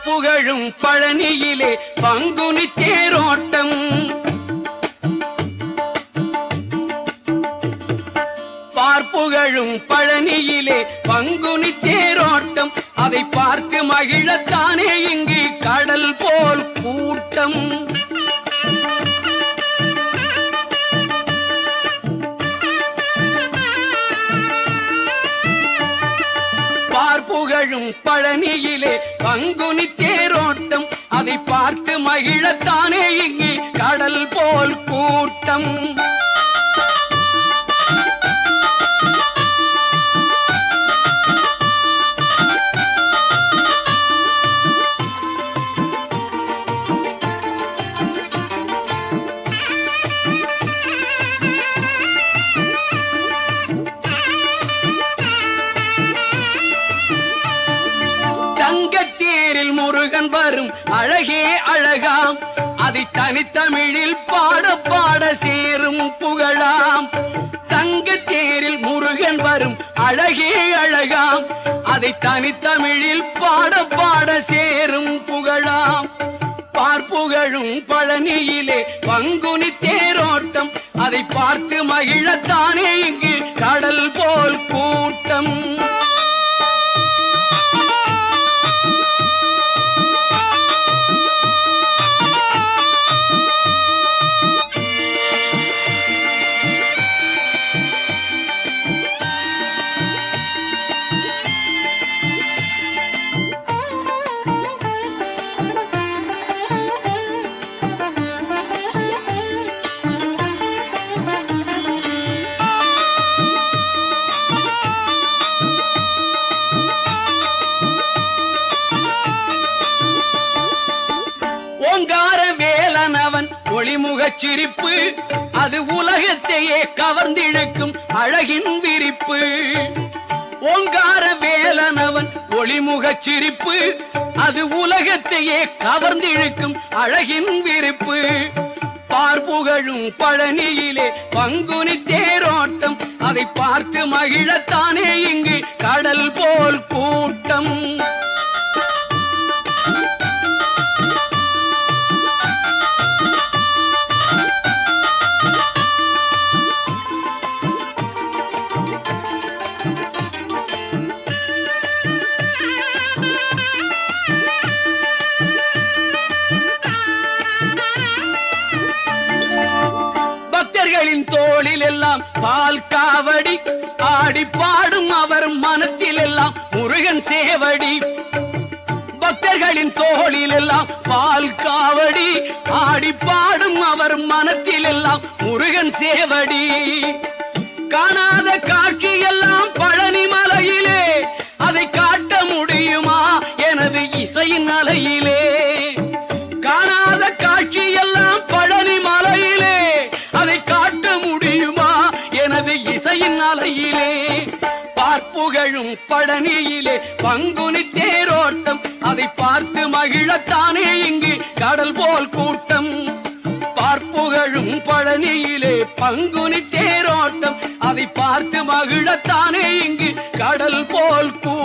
பார்ப்புகழும் பழனியிலே பங்குனி தேரோட்டம். பார்ப்புகழும் பழனியிலே பங்குனி தேரோட்டம். அதை பார்த்து மகிழத்தானே இங்கு கடல் போல் கூட்டம். பார்ப்புகழும் பழனியிலே பங்குனி தேரோட்டம். அதை பார்த்து மகிழத்தானே இங்கு கடல் போல் கூட்டம். தங்கத்தேரில் முருகன் வரும் அழகே அழகாம். அதை தனித்தமிழில் பாட பாட சேரும் புகழாம். தங்கத்தேரில் முருகன் வரும் அழகே அழகாம். அதை தனித்தமிழில் பாட பாட சேரும் புகழாம். பார்ப்புகழும் பழனியிலே பங்குனி தேரோட்டம். அதை பார்த்து மகிழத்தானே இங்கு கடல் போல் கூட்டம். ஓங்கார வேலனவன் ஒளிமுகச் சிரிப்பு. அது உலகத்தையே கவர்ந்திழுக்கும் அழகின் விரிப்பு. ஓங்கார வேலனவன் ஒளிமுகச் சிரிப்பு. அது உலகத்தையே கவர்ந்திழுக்கும் அழகின் விரிப்பு. பார்ப்புகழும் பழனியிலே பங்குனி தேரோட்டம். அதை பார்த்து மகிழத்தானே இங்கு கடல் போல் கூட்டம். பக்தர்களின் தோளில் எல்லாம் பால் காவடி. ஆடி பாடும் அவர் மனத்தில் எல்லாம் முருகன் சேவடி. பக்தர்களின் தோளில் எல்லாம் பால் காவடி. ஆடி பாடும் அவர் மனத்தில் எல்லாம் முருகன் சேவடி. காணாத காட்சி எல்லாம் பழனி மலையிலே. அதை காட்ட முடியுமா எனது இசையின் அலையிலே? காணாத காட்சி எல்லாம் பழனி மலையிலே. அதை காட்ட முடியுமா எனது இசையின் அலையிலே? பார்ப்புகழும் பழனியிலே பங்குனி தேரோட்டம். அதை பார்த்து மகிழத்தானே இங்கு கடல் போல் கூட்டம். பார்ப்புகழும் பழனியிலே பங்குனி தேரோட்டம். அதை பார்த்து மகிழத்தானே இங்கு கடல் போல் கூட்டம்.